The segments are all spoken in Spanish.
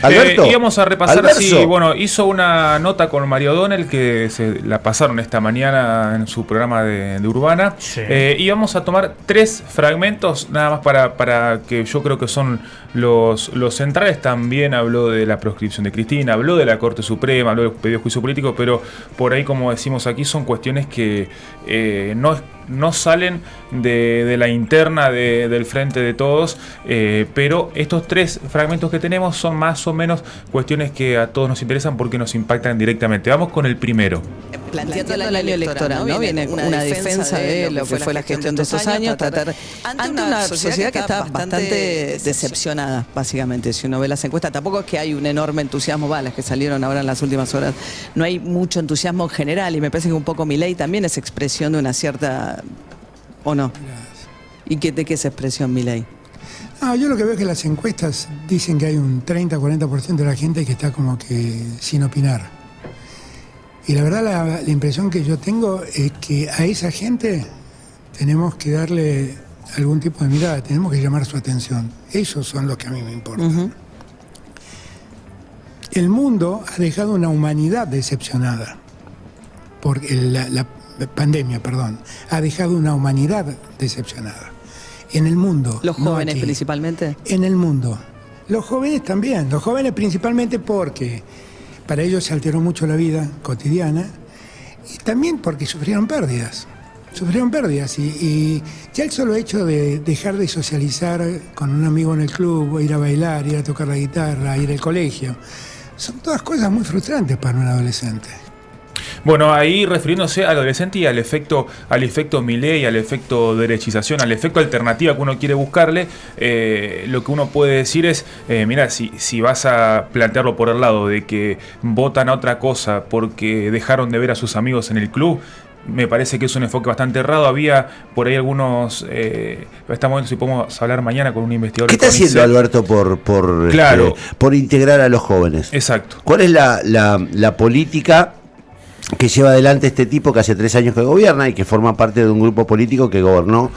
Alberto. Íbamos a repasar, Alberto. sí, bueno, hizo una nota con Mario O'Donnell que se la pasaron esta mañana en su programa de Urbana. Sí. Y vamos a tomar 3 fragmentos, nada más para que yo creo que son los centrales. También habló de la proscripción de Cristina, habló de la Corte Suprema, habló del pedido de juicio político, pero por ahí, como decimos aquí, son cuestiones que no salen de la interna del Frente de Todos, pero estos 3 fragmentos que tenemos son más o menos cuestiones que a todos nos interesan porque nos impactan directamente. Vamos con el primero. Planteando el año electoral, ¿no? Viene una defensa de lo que fue la gestión de estos años, tratar ante una sociedad que está bastante decepcionada, básicamente. Si uno ve las encuestas, tampoco es que hay un enorme entusiasmo, las que salieron ahora en las últimas horas, no hay mucho entusiasmo en general, y me parece que un poco Milei también es expresión de una cierta, ¿o no? ¿Y de qué es expresión Milei? Yo lo que veo es que las encuestas dicen que hay un 30-40% de la gente que está como que sin opinar. Y la verdad la impresión que yo tengo es que a esa gente tenemos que darle algún tipo de mirada, tenemos que llamar su atención. Esos son los que a mí me importan. El mundo ha dejado una humanidad decepcionada. Porque la pandemia, ha dejado una humanidad decepcionada. En el mundo. Los jóvenes no aquí, principalmente. En el mundo. Los jóvenes también. Los jóvenes principalmente porque para ellos se alteró mucho la vida cotidiana y también porque sufrieron pérdidas. Y ya el solo hecho de dejar de socializar con un amigo en el club, ir a bailar, ir a tocar la guitarra, ir al colegio, son todas cosas muy frustrantes para un adolescente. Bueno, ahí refiriéndose al adolescente y al efecto Milei, al efecto derechización, al efecto alternativa que uno quiere buscarle, lo que uno puede decir es, mira, si vas a plantearlo por el lado de que votan a otra cosa porque dejaron de ver a sus amigos en el club, me parece que es un enfoque bastante errado. Había por ahí algunos, estamos viendo si podemos hablar mañana con un investigador. ¿Qué está haciendo Alberto por integrar a los jóvenes? Exacto. ¿Cuál es la política que lleva adelante este tipo que hace 3 años que gobierna y que forma parte de un grupo político que gobernó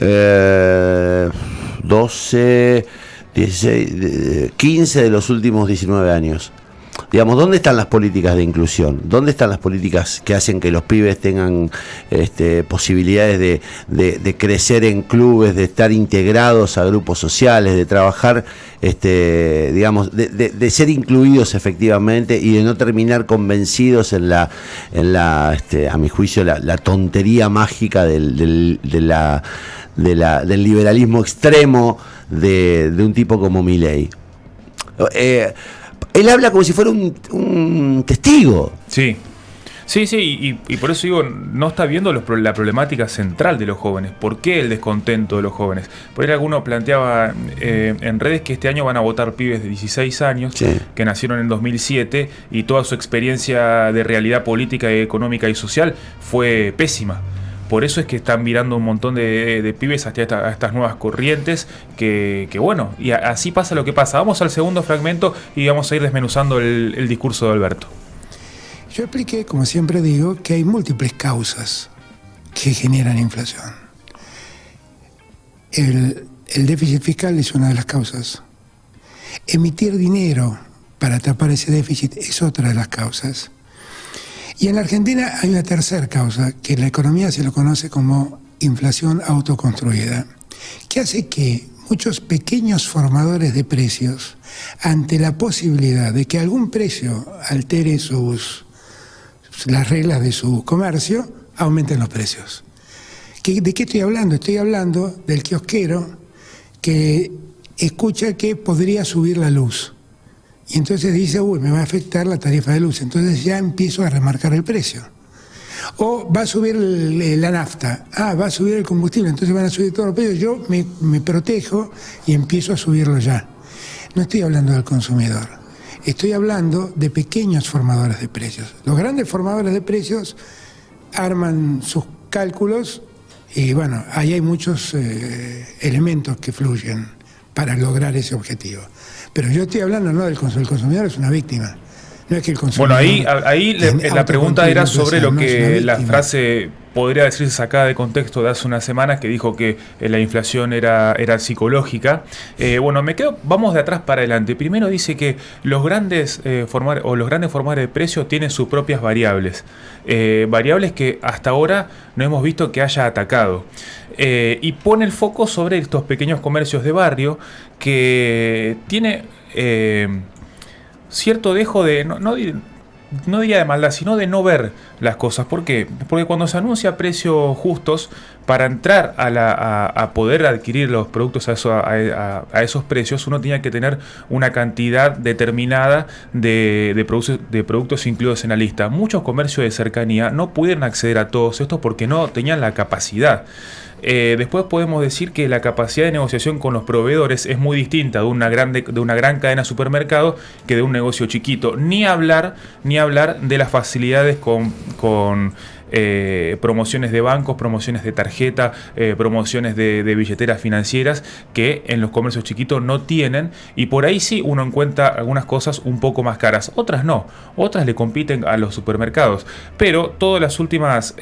12, 16, 15 de los últimos 19 años? Digamos, ¿dónde están las políticas de inclusión? ¿Dónde están las políticas que hacen que los pibes tengan posibilidades de crecer en clubes, de estar integrados a grupos sociales, de trabajar, digamos, de ser incluidos efectivamente y de no terminar convencidos en la a mi juicio, la tontería mágica del liberalismo extremo de un tipo como Milei? Él habla como si fuera un testigo. Sí, y por eso digo, no está viendo la problemática central de los jóvenes. ¿Por qué el descontento de los jóvenes? Por ahí alguno planteaba en redes que este año van a votar pibes de 16 años, sí, que nacieron en 2007, y toda su experiencia de realidad política, económica y social fue pésima. Por eso es que están mirando un montón de pibes a estas nuevas corrientes que bueno, y así pasa lo que pasa. Vamos al segundo fragmento y vamos a ir desmenuzando el discurso de Alberto. Yo expliqué, como siempre digo, que hay múltiples causas que generan inflación. El déficit fiscal es una de las causas. Emitir dinero para tapar ese déficit es otra de las causas. Y en la Argentina hay una tercera causa, que en la economía se lo conoce como inflación autoconstruida, que hace que muchos pequeños formadores de precios, ante la posibilidad de que algún precio altere las reglas de su comercio, aumenten los precios. ¿De qué estoy hablando? Estoy hablando del kiosquero que escucha que podría subir la luz. Y entonces dice, me va a afectar la tarifa de luz, entonces ya empiezo a remarcar el precio. O va a subir la nafta, va a subir el combustible, entonces van a subir todos los precios, yo me protejo y empiezo a subirlo ya. No estoy hablando del consumidor, estoy hablando de pequeños formadores de precios. Los grandes formadores de precios arman sus cálculos y bueno, ahí hay muchos elementos que fluyen para lograr ese objetivo. Pero yo estoy hablando no del consumidor. El consumidor es una víctima. No es que el consumidor. Bueno, ahí la pregunta era sobre lo que la frase podría decirse sacada de contexto de hace unas semanas, que dijo que la inflación era psicológica. Vamos de atrás para adelante. Primero dice que los grandes formadores de precios tienen sus propias variables. Variables que hasta ahora no hemos visto que haya atacado. Y pone el foco sobre estos pequeños comercios de barrio que tiene cierto dejo de... No diría de maldad, sino de no ver las cosas. ¿Por qué? Porque cuando se anuncia precios justos, para entrar a poder adquirir los productos a esos precios, uno tenía que tener una cantidad determinada de productos incluidos en la lista. Muchos comercios de cercanía no pudieron acceder a todos estos porque no tenían la capacidad. Después podemos decir que la capacidad de negociación con los proveedores es muy distinta de una gran cadena de supermercado que de un negocio chiquito. Ni hablar de las facilidades con promociones de bancos, promociones de tarjeta, promociones de billeteras financieras que en los comercios chiquitos no tienen, y por ahí sí uno encuentra algunas cosas un poco más caras, otras no, otras le compiten a los supermercados, pero todas las últimas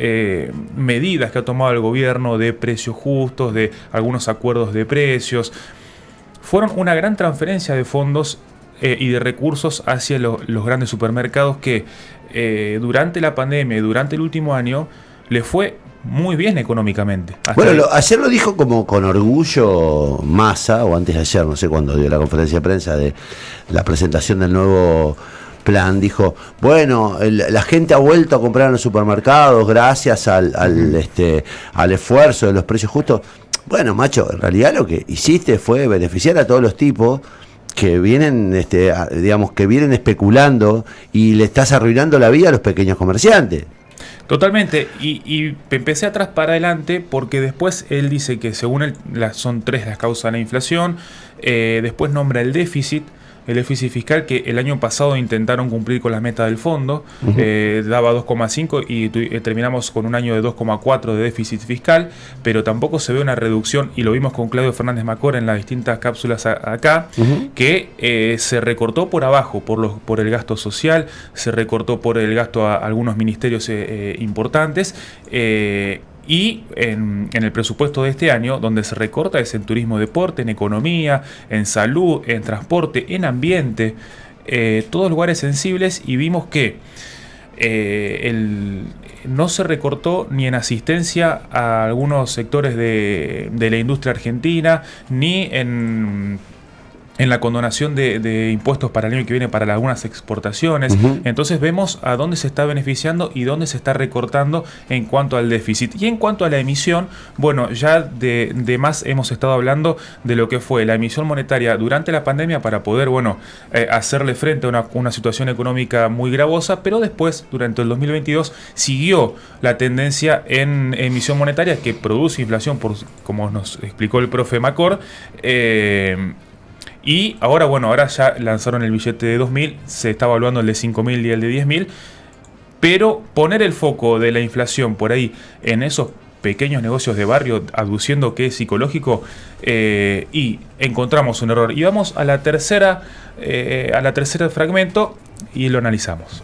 medidas que ha tomado el gobierno de precios justos, de algunos acuerdos de precios, fueron una gran transferencia de fondos y de recursos hacia los grandes supermercados que durante la pandemia y durante el último año le fue muy bien económicamente. Ayer lo dijo como con orgullo Massa, o antes de ayer, no sé cuándo dio la conferencia de prensa de la presentación del nuevo plan. Dijo, bueno, la gente ha vuelto a comprar en los supermercados gracias al esfuerzo de los precios justos. Bueno, macho, en realidad lo que hiciste fue beneficiar a todos los tipos que vienen, que vienen especulando, y le estás arruinando la vida a los pequeños comerciantes. Totalmente, y empecé atrás para adelante porque después él dice que según él son 3 las causas de la inflación. Después nombra el déficit fiscal, que el año pasado intentaron cumplir con las metas del fondo. Daba 2,5 y terminamos con un año de 2,4 de déficit fiscal, pero tampoco se ve una reducción, y lo vimos con Claudio Fernández Macor en las distintas cápsulas acá, que se recortó por abajo por el gasto social, se recortó por el gasto a algunos ministerios importantes, y en el presupuesto de este año, donde se recorta es en turismo, deporte, en economía, en salud, en transporte, en ambiente, todos lugares sensibles, y vimos que no se recortó ni en asistencia a algunos sectores de la industria argentina, ni en la condonación de impuestos para el año que viene para algunas exportaciones. Entonces vemos a dónde se está beneficiando y dónde se está recortando en cuanto al déficit. Y en cuanto a la emisión, bueno, ya de más hemos estado hablando de lo que fue la emisión monetaria durante la pandemia para poder, hacerle frente a una situación económica muy gravosa, pero después, durante el 2022, siguió la tendencia en emisión monetaria que produce inflación, como nos explicó el profe Macor. Y ahora ya lanzaron el billete de 2.000, se está evaluando el de 5.000 y el de 10.000, pero poner el foco de la inflación por ahí en esos pequeños negocios de barrio, aduciendo que es psicológico, y encontramos un error. Y vamos a la tercera fragmento y lo analizamos.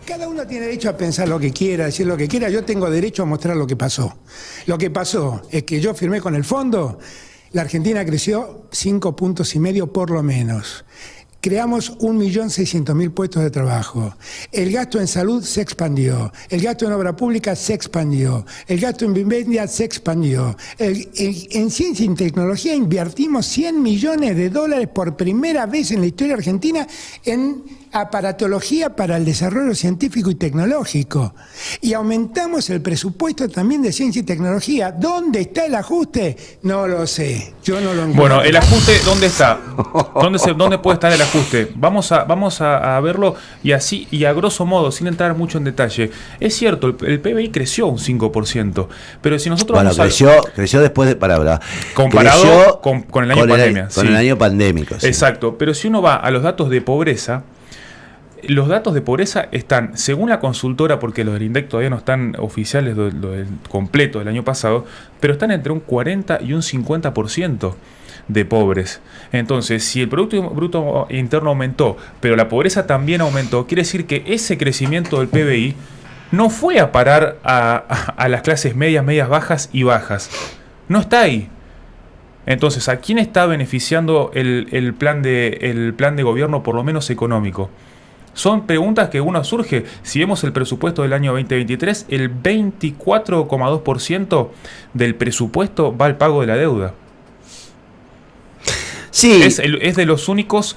Cada uno tiene derecho a pensar lo que quiera, decir lo que quiera. Yo tengo derecho a mostrar lo que pasó. Lo que pasó es que yo firmé con el fondo. La Argentina creció 5,5 puntos por lo menos. Creamos 1.600.000 puestos de trabajo. El gasto en salud se expandió. El gasto en obra pública se expandió. El gasto en vivienda se expandió. En ciencia y tecnología invertimos $100 millones por primera vez en la historia argentina en aparatología para el desarrollo científico y tecnológico. Y aumentamos el presupuesto también de ciencia y tecnología. ¿Dónde está el ajuste? No lo sé. Yo no lo encuentro. Bueno, el ajuste, ¿dónde está? ¿Dónde puede estar el ajuste? Vamos a verlo y a grosso modo, sin entrar mucho en detalle. Es cierto, el PBI creció un 5%, pero si nosotros creció después de comparado con el año pandemia. Con el año pandémico. Sí. Exacto, pero si uno va a los datos de pobreza, los datos de pobreza están, según la consultora, porque los del INDEC todavía no están oficiales, lo del completo del año pasado, pero están entre un 40 y un 50% de pobres. Entonces, si el Producto Bruto Interno aumentó, pero la pobreza también aumentó, quiere decir que ese crecimiento del PBI no fue a parar a las clases medias, medias bajas y bajas. No está ahí. Entonces, ¿a quién está beneficiando el plan de gobierno, por lo menos económico? Son preguntas que uno surge. Si vemos el presupuesto del año 2023, el 24,2% del presupuesto va al pago de la deuda. Sí. Es de los únicos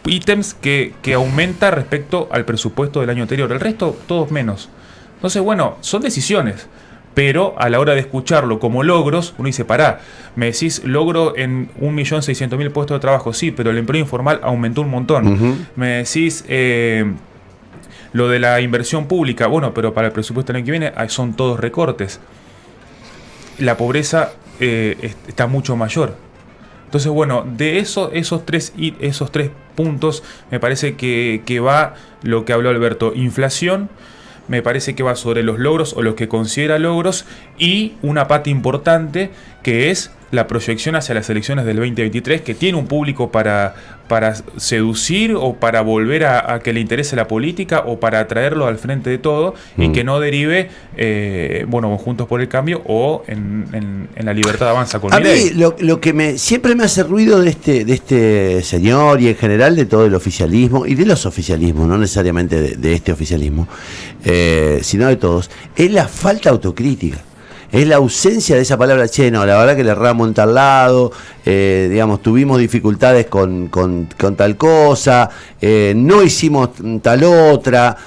ítems que aumenta respecto al presupuesto del año anterior. El resto, todos menos. Entonces, bueno, son decisiones. Pero a la hora de escucharlo como logros, uno dice, pará, me decís logro en 1.600.000 puestos de trabajo. Sí, pero el empleo informal aumentó un montón. Uh-huh. Me decís lo de la inversión pública. Bueno, pero para el presupuesto del año que viene son todos recortes. La pobreza está mucho mayor. Entonces, bueno, de esos tres puntos me parece que va lo que habló Alberto. Inflación, me parece que va sobre los logros o los que considera logros, y una pata importante que es la proyección hacia las elecciones del 2023, que tiene un público para seducir o para volver a que le interese la política o para atraerlo al frente de todo y que no derive, Juntos por el Cambio o en la Libertad Avanza con Milei. A mí lo que siempre me hace ruido de este señor y en general de todo el oficialismo y de los oficialismos, no necesariamente de este oficialismo, sino de todos, es la falta de autocrítica. Es la ausencia de esa palabra, no, la verdad que le erramos en tal lado, tuvimos dificultades con tal cosa, no hicimos tal otra.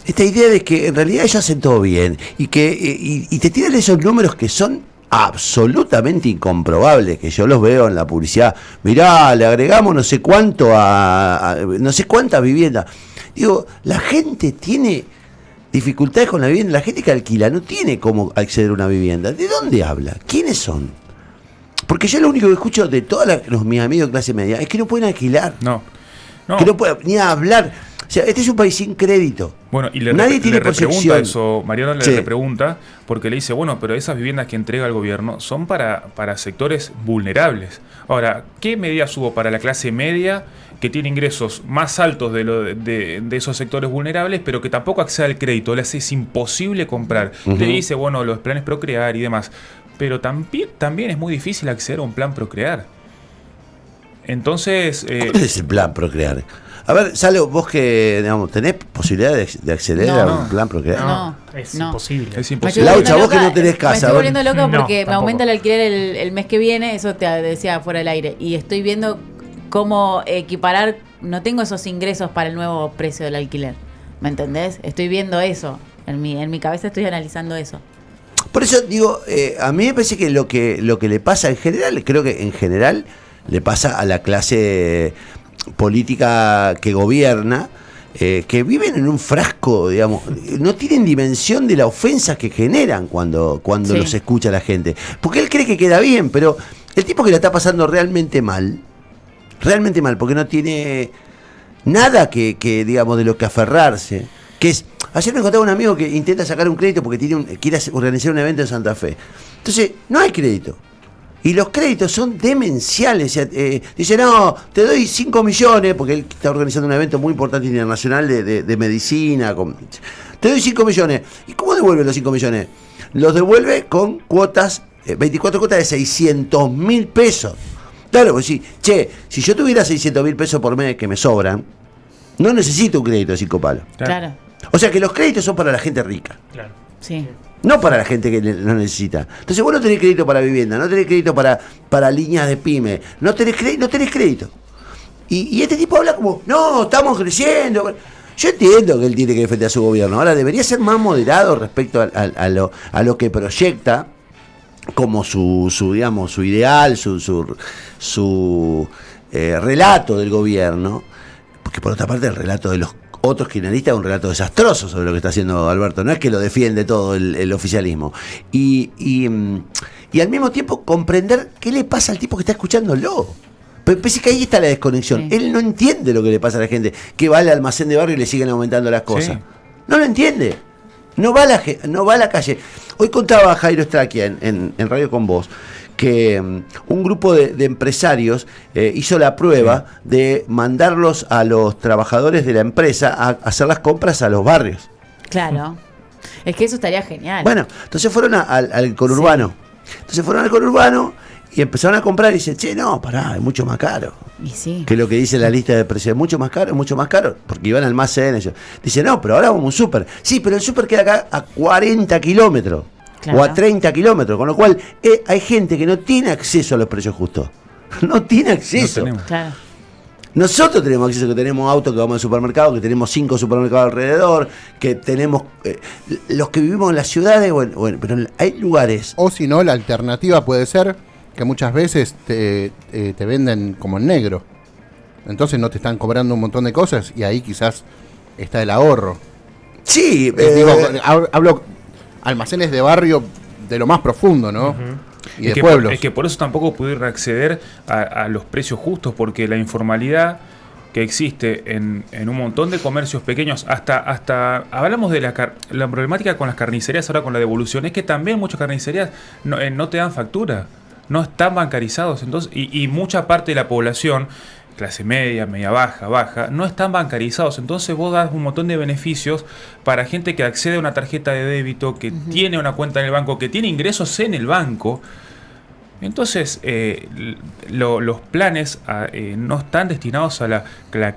Esta idea de que en realidad ellos hacen todo bien y te tiran esos números que son absolutamente incomprobables, que yo los veo en la publicidad. Mirá, le agregamos no sé cuánto a no sé cuántas viviendas. Digo, la gente tiene dificultades con la vivienda, la gente que alquila no tiene cómo acceder a una vivienda. ¿De dónde habla? ¿Quiénes son? Porque yo lo único que escucho de todos mis amigos de clase media es que no pueden alquilar. No. Que no pueden ni hablar. O sea, este es un país sin crédito. Bueno, y nadie tiene repregunta eso, Mariano le sí. repregunta, porque le dice, bueno, pero esas viviendas que entrega el gobierno son para sectores vulnerables. Ahora, ¿qué medidas hubo para la clase media que tiene ingresos más altos de esos sectores vulnerables, pero que tampoco accede al crédito? Les es imposible comprar. Uh-huh. Le dice, bueno, los planes Procrear y demás. Pero también es muy difícil acceder a un plan Procrear. Entonces... ¿Cuál es el plan Procrear? A ver, Salo, vos que tenés posibilidad de acceder a un plan Procrear. No, es imposible. Es imposible. Laucha, vos que no tenés casa. Me estoy volviendo loca porque me tampoco. aumenta el alquiler el mes que viene, eso te decía fuera del aire. Y estoy viendo cómo equiparar, no tengo esos ingresos para el nuevo precio del alquiler. ¿Me entendés? Estoy viendo eso. En mi cabeza estoy analizando eso. Por eso digo, a mí me parece que lo que le pasa en general, creo que en general le pasa a la clase política que gobierna, que viven en un frasco, no tienen dimensión de la ofensa que generan cuando sí. Los escucha la gente. Porque él cree que queda bien, pero el tipo que la está pasando realmente mal, porque no tiene nada que de lo que aferrarse. Que es, ayer me contaba un amigo que intenta sacar un crédito porque quiere organizar un evento en Santa Fe. Entonces, no hay crédito. Y los créditos son demenciales. Dice, no, te doy 5 millones, porque él está organizando un evento muy importante internacional de medicina. Te doy 5 millones. ¿Y cómo devuelve los 5 millones? Los devuelve con cuotas, 24 cuotas de 600.000 pesos. Claro, pues sí, si yo tuviera 600.000 pesos por mes que me sobran, no necesito un crédito de 5 palos. Claro. O sea que los créditos son para la gente rica. Claro. Sí. No para la gente que no necesita. Entonces vos no tenés crédito para vivienda, no tenés crédito para líneas de pyme, no tenés crédito. Y este tipo habla como, no, estamos creciendo. Yo entiendo que él tiene que defender a su gobierno. Ahora debería ser más moderado respecto a lo que proyecta como su ideal, su relato del gobierno. Porque por otra parte el relato de los otros kirchneristas es un relato desastroso sobre lo que está haciendo Alberto. No es que lo defiende todo el oficialismo. Y al mismo tiempo comprender qué le pasa al tipo que está escuchándolo. Pero pensé que ahí está la desconexión. Sí. Él no entiende lo que le pasa a la gente, que va al almacén de barrio y le siguen aumentando las cosas. Sí. No lo entiende. No va a la calle. Hoy contaba Jairo Straquia en Radio Con Vos que un grupo de empresarios hizo la prueba de mandarlos a los trabajadores de la empresa a hacer las compras a los barrios. Claro. Es que eso estaría genial. Bueno, entonces fueron al conurbano. Entonces fueron al conurbano y empezaron a comprar y dicen, che, no, pará, es mucho más caro. Y sí. Que lo que dice la lista de precios, es mucho más caro, porque iban al almacén ellos. Dice, no, pero ahora vamos a un súper. Sí, pero el súper queda acá a 40 kilómetros. Claro. O a 30 kilómetros, con lo cual hay gente que no tiene acceso a los precios justos. No tiene acceso. No tenemos. Claro. Nosotros tenemos acceso, que tenemos autos, que vamos al supermercado, que tenemos 5 supermercados alrededor, que tenemos los que vivimos en las ciudades, bueno, pero hay lugares. O si no, la alternativa puede ser que muchas veces te venden como en negro. Entonces no te están cobrando un montón de cosas y ahí quizás está el ahorro. Sí, hablo almacenes de barrio de lo más profundo, ¿no? Y de pueblos. Es que por eso tampoco pudieron acceder a los precios justos, porque la informalidad que existe en un montón de comercios pequeños, hasta hablamos de la problemática con las carnicerías, ahora con la devolución, es que también muchas carnicerías no te dan factura, no están bancarizados, entonces y mucha parte de la población, clase media, media baja, no están bancarizados. Entonces vos das un montón de beneficios para gente que accede a una tarjeta de débito, que tiene una cuenta en el banco, que tiene ingresos en el banco. Entonces, los planes no están destinados a la que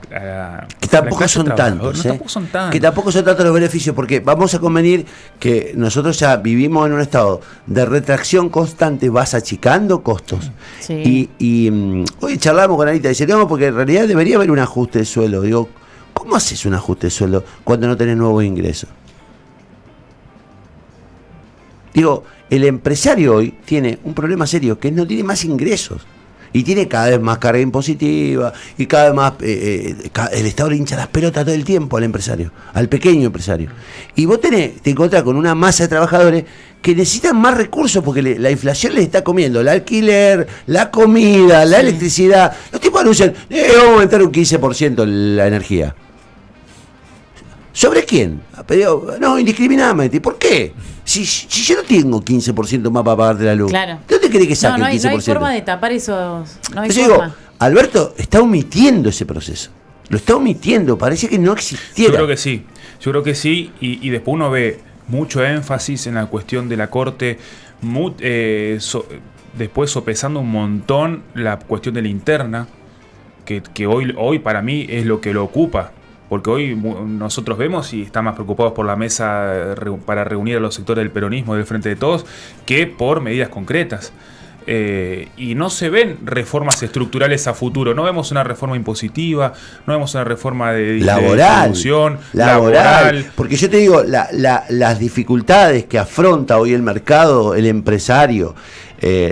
tampoco clase son trabajadora. tantos, Tampoco son tantos. Que tampoco son tantos los beneficios, porque vamos a convenir que nosotros ya vivimos en un estado de retracción constante, vas achicando costos. Sí. Y hoy charlamos con Anita y dice, no, porque en realidad debería haber un ajuste de sueldo. Digo, ¿cómo haces un ajuste de sueldo cuando no tenés nuevos ingresos? Digo, el empresario hoy tiene un problema serio, que no tiene más ingresos. Y tiene cada vez más carga impositiva, y cada vez más el Estado le hincha las pelotas todo el tiempo al empresario, al pequeño empresario. Y vos te encontrás con una masa de trabajadores que necesitan más recursos porque la inflación les está comiendo el alquiler, la comida, la electricidad. Los tipos anuncian, vamos a aumentar un 15% la energía. ¿Sobre quién? No, indiscriminadamente. ¿Por qué? Si yo no tengo 15% más para pagarte la luz, Claro. ¿de dónde querés que saque no el 15%? hay forma de tapar esos. No hay Entonces forma. digo, Alberto está omitiendo ese proceso. Lo está omitiendo, parece que no existiera. Yo creo que sí, y después uno ve mucho énfasis en la cuestión de la Corte, después sopesando un montón la cuestión de la interna, que hoy para mí es lo que lo ocupa. Porque hoy nosotros vemos y están más preocupados por la mesa para reunir a los sectores del peronismo del Frente de Todos que por medidas concretas. Y no se ven reformas estructurales a futuro. No vemos una reforma impositiva, no vemos una reforma de distribución, laboral. Porque yo te digo, las dificultades que afronta hoy el mercado, el empresario,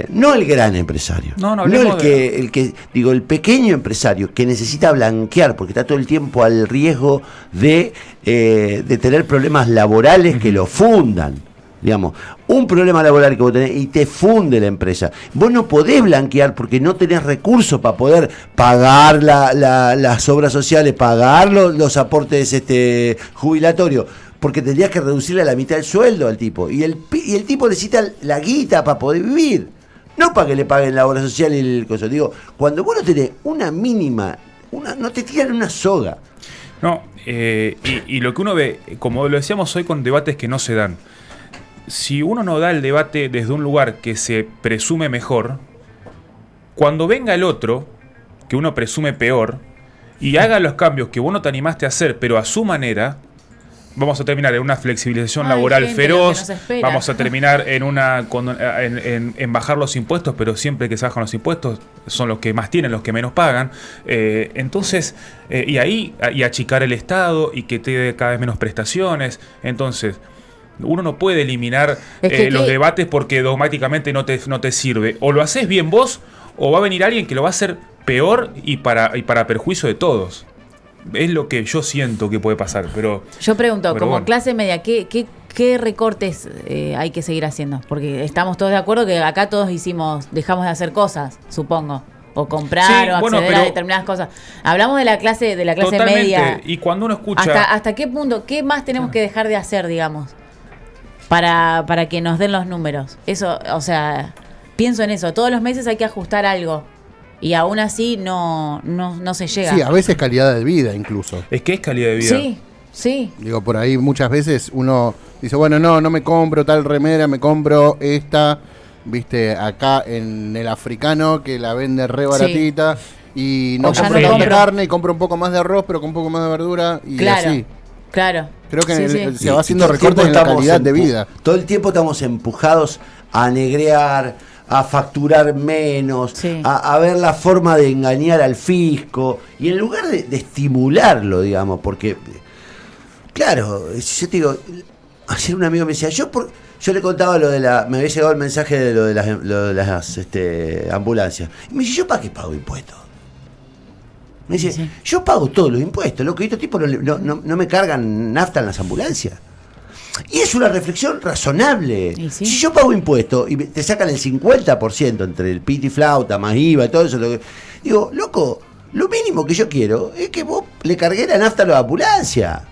no el gran empresario, no el pequeño empresario que necesita blanquear porque está todo el tiempo al riesgo de tener problemas laborales que lo fundan. Digamos, un problema laboral que vos tenés y te funde la empresa. Vos no podés blanquear porque no tenés recursos para poder pagar las obras sociales, pagar los aportes jubilatorios, porque tendrías que reducirle a la mitad el sueldo al tipo. Y el tipo necesita la guita para poder vivir, no para que le paguen la obra social y el coso. Digo, cuando vos no tenés una mínima, no te tiran una soga. No, y lo que uno ve, como lo decíamos hoy con debates que no se dan, si uno no da el debate desde un lugar que se presume mejor, cuando venga el otro, que uno presume peor, y haga los cambios que vos no te animaste a hacer, pero a su manera, vamos a terminar en una flexibilización laboral feroz, vamos a terminar en bajar los impuestos, pero siempre que se bajan los impuestos son los que más tienen, los que menos pagan. Entonces, y achicar el Estado y que te dé cada vez menos prestaciones. Entonces, uno no puede eliminar los debates porque dogmáticamente no te sirve. O lo haces bien vos, o va a venir alguien que lo va a hacer peor y para perjuicio de todos. Es lo que yo siento que puede pasar. Pero yo pregunto, como bueno, clase media, ¿qué recortes hay que seguir haciendo? Porque estamos todos de acuerdo que acá todos dejamos de hacer cosas, supongo. O comprar, o acceder a determinadas cosas. Hablamos de la clase media. Y cuando uno escucha... ¿Hasta qué punto? ¿Qué más tenemos que dejar de hacer, digamos? Para que nos den los números. Eso, o sea, pienso en eso. Todos los meses hay que ajustar algo. Y aún así no se llega. Sí, a veces calidad de vida incluso. Es que es calidad de vida. Sí. Digo, por ahí muchas veces uno dice, bueno, no me compro tal remera, me compro esta, viste, acá en el africano que la vende re baratita, y no O ya compro no tanta compro. carne y compro un poco más de arroz, pero con un poco más de verdura, y Claro, así. claro. Creo que Sí, sí. se va haciendo Todo el tiempo recortes en la estamos calidad de vida. Todo el tiempo estamos empujados a negrear, a facturar menos, Sí. a ver la forma de engañar al fisco, y en lugar de estimularlo, digamos, porque, claro, si yo te digo, ayer un amigo me decía, yo le contaba me había llegado el mensaje de lo de las ambulancias, y me dice, ¿yo para qué pago impuestos? Me dice, Sí. yo pago todos los impuestos, lo que estos tipos no me cargan nafta en las ambulancias. Y es una reflexión razonable. Y sí. Si yo pago impuestos y te sacan el 50% entre el piti flauta, más IVA y todo eso, digo, loco, lo mínimo que yo quiero es que vos le cargué la nafta a la ambulancia.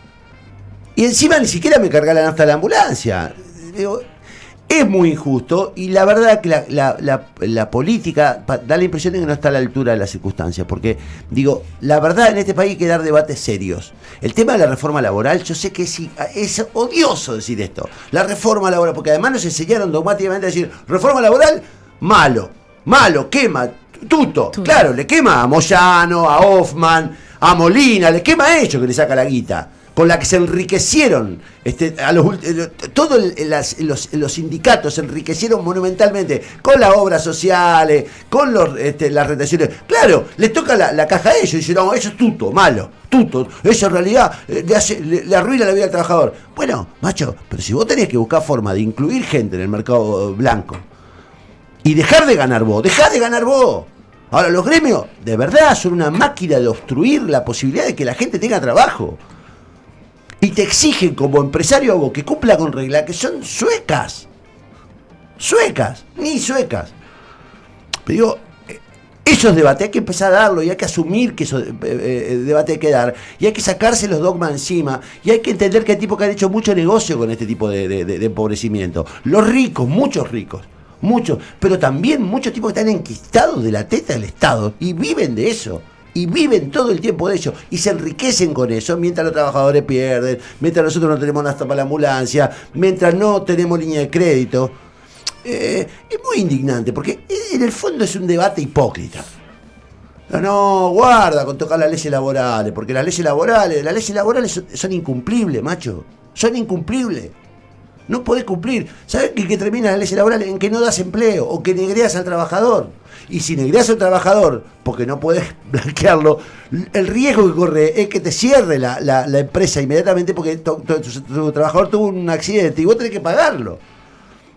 Y encima ni siquiera me cargá la nafta a la ambulancia. Digo, es muy injusto, y la verdad que la política da la impresión de que no está a la altura de las circunstancias, porque, digo, la verdad en este país hay que dar debates serios. El tema de la reforma laboral, yo sé que es odioso decir esto, la reforma laboral, porque además nos enseñaron dogmáticamente a decir, reforma laboral, malo, quema, tuto. Claro, le quema a Moyano, a Hoffman, a Molina, le quema a ellos que le saca la guita, con la que se enriquecieron, todos los sindicatos se enriquecieron monumentalmente con las obras sociales, con las retenciones. Claro, les toca la caja a ellos y dicen, no, eso es tuto, malo, eso en realidad le arruina la vida al trabajador. Bueno, macho, pero si vos tenés que buscar forma de incluir gente en el mercado blanco y dejar de ganar vos. Ahora, los gremios, de verdad, son una máquina de obstruir la posibilidad de que la gente tenga trabajo. Y te exigen como empresario a vos que cumpla con reglas que son suecas. Ni suecas. Pero digo, esos debates hay que empezar a darlo, y hay que asumir que esos debates hay que dar, y hay que sacarse los dogmas encima, y hay que entender que hay tipos que han hecho mucho negocio con este tipo de empobrecimiento. Los ricos, muchos ricos, muchos, pero también muchos tipos que están enquistados de la teta del Estado y viven de eso. Y viven todo el tiempo de ello y se enriquecen con eso, mientras los trabajadores pierden, mientras nosotros no tenemos nafta para la ambulancia, mientras no tenemos línea de crédito. Es muy indignante, porque en el fondo es un debate hipócrita. No, guarda con tocar las leyes laborales, porque las leyes laborales son incumplibles, macho. Son incumplibles. No podés cumplir. ¿Sabés que termina la ley laboral? En que no das empleo o que negreas al trabajador. Y si negreas al trabajador, porque no podés blanquearlo, el riesgo que corre es que te cierre la empresa inmediatamente porque tu trabajador tuvo un accidente y vos tenés que pagarlo.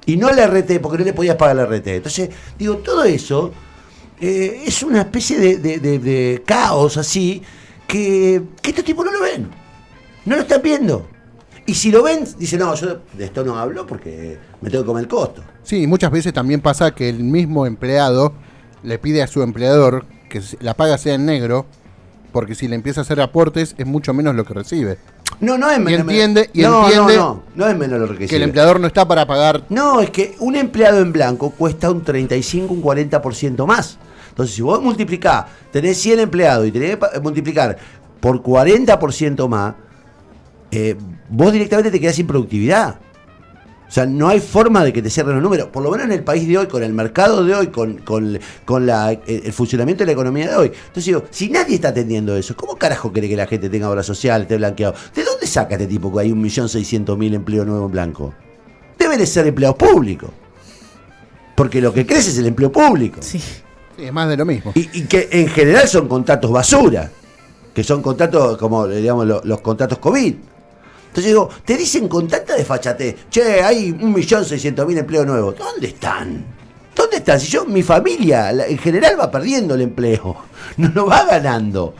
Y no la RT, porque no le podías pagar la RT. Entonces, digo, todo eso es una especie de caos así que estos tipos no lo ven. No lo están viendo. Y si lo ven, dicen, no, yo de esto no hablo porque me tengo que comer el costo. Sí, muchas veces también pasa que el mismo empleado le pide a su empleador que la paga sea en negro, porque si le empieza a hacer aportes es mucho menos lo que recibe. No es menos. Entiende No es menos lo que recibe. Que el empleador no está para pagar. No, es que un empleado en blanco cuesta un 35, un 40% más. Entonces, si vos multiplicás, tenés 100 empleados y tenés que multiplicar por 40% más, vos directamente te quedás sin productividad. O sea, no hay forma de que te cierren los números. Por lo menos en el país de hoy, con el mercado de hoy, con el funcionamiento de la economía de hoy. Entonces digo, si nadie está atendiendo eso, ¿cómo carajo quiere que la gente tenga obra social, esté blanqueado? ¿De dónde saca este tipo que hay 1.600.000 empleos nuevos en blanco? Deben de ser empleados públicos. Porque lo que crece es el empleo público. Sí. Sí, es más de lo mismo. Y que en general son contratos basura. Que son contratos como, digamos, los contratos COVID. Entonces digo, te dicen con tanta desfachatez, che, hay 1.600.000 empleos nuevos. ¿Dónde están? Si mi familia en general va perdiendo el empleo, no va ganando.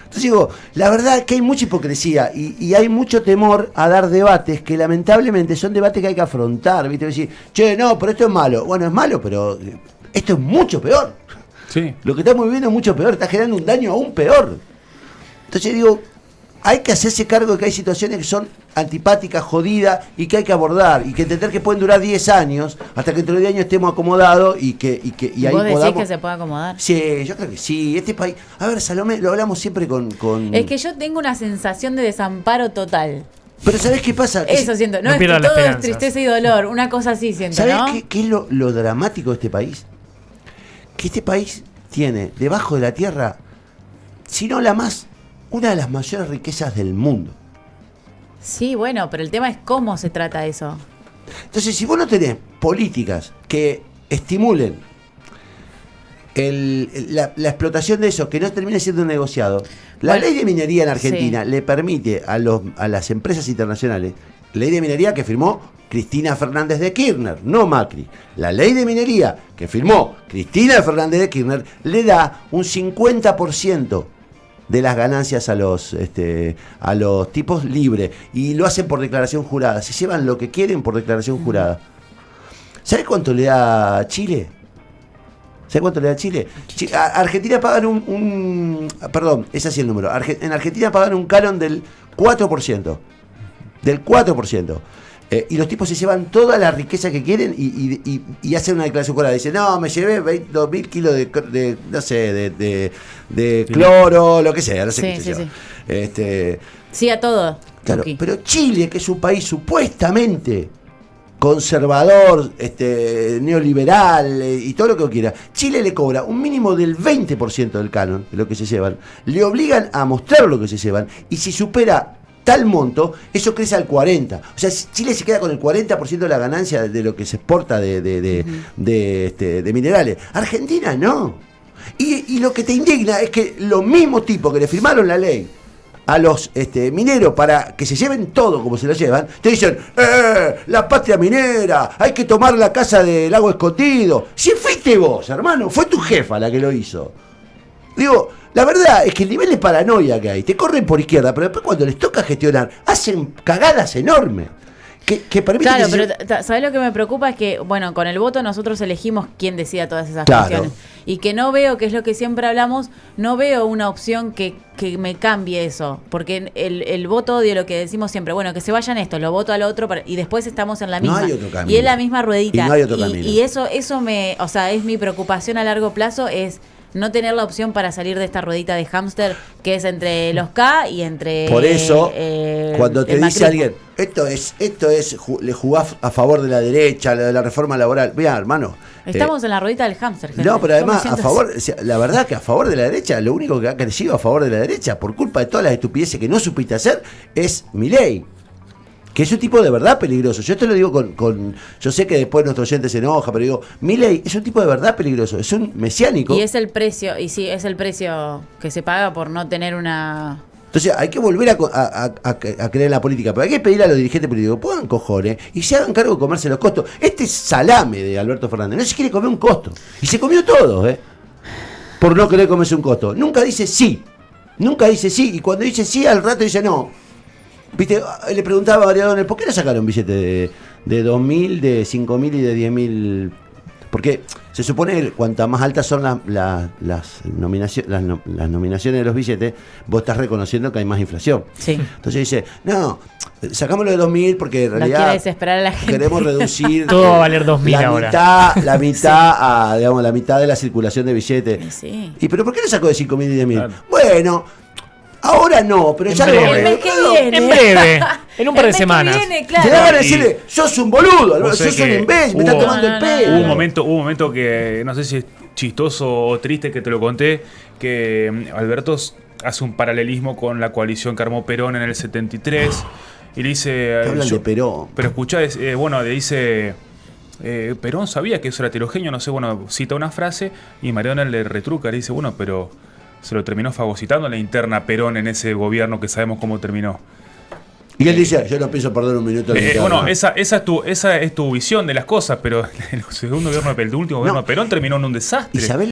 Entonces digo, la verdad es que hay mucha hipocresía y hay mucho temor a dar debates que lamentablemente son debates que hay que afrontar, ¿viste? Decir, che, no, pero esto es malo. Bueno, es malo, pero esto es mucho peor. Sí. Lo que estamos viviendo es mucho peor, está generando un daño aún peor. Entonces digo, hay que hacerse cargo de que hay situaciones que son antipáticas, jodidas, y que hay que abordar, y que entender que pueden durar 10 años, hasta que dentro de 10 años estemos acomodados y ahí ¿Vos decís podamos... que se puede acomodar? Sí, yo creo que sí. Este país... A ver, Salomé, lo hablamos siempre con... Es que yo tengo una sensación de desamparo total. Pero ¿sabés qué pasa? Eso siento, no, no es que pierdan la todo es esperanza. tristeza y dolor, una cosa así siento, ¿Sabés ¿no? qué es lo dramático de este país? Que este país tiene debajo de la tierra, si no la más, una de las mayores riquezas del mundo. Sí, bueno, pero el tema es cómo se trata eso. Entonces, si vos no tenés políticas que estimulen la explotación de eso, que no termine siendo un negociado, la Bueno, ley de minería en Argentina sí. le permite a las empresas internacionales, ley de minería que firmó Cristina Fernández de Kirchner, no Macri. La ley de minería que firmó Cristina Fernández de Kirchner le da un 50% de las ganancias a los tipos libres, y lo hacen por declaración jurada. Se llevan lo que quieren por declaración jurada. ¿Sabes cuánto le da Chile? ¿Sabes cuánto le da Chile? Argentina pagan perdón, ese así el número. En Argentina pagan un canon del 4%. Del 4%. Y los tipos se llevan toda la riqueza que quieren y hacen una declaración jurada. Dicen, no, me llevé 2.000 kilos de no sé, de cloro, lo que sea, no sé qué se lleva. Sí, a todo. Claro, Tuki. pero Chile, que es un país supuestamente conservador, neoliberal y todo lo que quiera, Chile le cobra un mínimo del 20% del canon de lo que se llevan, le obligan a mostrar lo que se llevan, y si supera tal monto, eso crece al 40%. O sea, Chile se queda con el 40% de la ganancia de lo que se exporta de minerales. Argentina no. Y lo que te indigna es que los mismos tipos que le firmaron la ley a los mineros para que se lleven todo como se lo llevan, te dicen, la patria minera, hay que tomar la casa del lago escondido. Si fuiste vos, hermano, fue tu jefa la que lo hizo. Digo, la verdad es que el nivel de paranoia que hay, te corren por izquierda, pero después cuando les toca gestionar, hacen cagadas enormes. Que permiten Claro, que pero ¿sabés lo que me preocupa? Es que, bueno, con el voto nosotros elegimos quién decida todas esas Claro. cuestiones. Y que no veo, que es lo que siempre hablamos, no veo una opción que me cambie eso. Porque el voto odio, lo que decimos siempre, bueno, que se vayan estos, lo voto al otro, y después estamos en la misma. No hay otro camino. Y es la misma ruedita. Y no hay otro camino. Y eso o sea, es mi preocupación a largo plazo, es no tener la opción para salir de esta ruedita de hámster que es entre los K y entre... Por eso, cuando te el dice macrismo. alguien, le jugás a favor de la derecha, de la reforma laboral. Mira, hermano. Estamos en la ruedita del hámster, gente. No, pero Yo además, me siento a favor, así. o sea, la verdad que a favor de la derecha, lo único que ha crecido a favor de la derecha, por culpa de todas las estupideces que no supiste hacer, es Milei. Que es un tipo de verdad peligroso. Yo te lo digo yo sé que después nuestro oyente se enoja, pero digo, Milei es un tipo de verdad peligroso, es un mesiánico. Y es el precio, y sí, es el precio que se paga por no tener una... Entonces hay que volver a creer en la política, pero hay que pedirle a los dirigentes políticos, pongan cojones y se hagan cargo de comerse los costos. Este salame de Alberto Fernández no se quiere comer un costo. Y se comió todo, por no querer comerse un costo. Nunca dice sí. Nunca dice sí. Y cuando dice sí, al rato dice no. Viste, le preguntaba a Mariano, ¿por qué no sacaron billetes de 2.000, de 5.000 y de 10.000? Porque se supone que cuantas más altas son las nominaciones de los billetes, vos estás reconociendo que hay más inflación. Sí. Entonces dice, no, sacámoslo de 2.000 porque en Lo realidad quiere desesperar a la gente. queremos reducir Todo va a valer 2.000 ahora. la mitad la mitad de la circulación de billetes. Sí. ¿Y pero por qué no sacó de 5.000 y 10.000? Claro. Bueno, ahora no, pero En ya breve. lo El mes que viene. En breve, en un par de El mes que semanas. viene, Te da ganas claro. de decirle, sos un boludo, Vos sos sabés un que imbécil, me hubo- estás tomando el No, pelo. Hubo un momento que no sé si es chistoso o triste que te lo conté, que Alberto hace un paralelismo con la coalición que armó Perón en el 73 y le dice... Te hablan de Perón. Pero escuchá, le dice... Perón sabía que eso era heterogéneo, no sé, bueno, cita una frase y Mariano le retruca, le dice, bueno, pero se lo terminó fagocitando en la interna Perón en ese gobierno que sabemos cómo terminó. Y él dice, yo no pienso perder un minuto de mi Bueno, carrera. esa es tu visión de las cosas, pero el segundo gobierno, el último gobierno de Perón terminó en un desastre. Isabel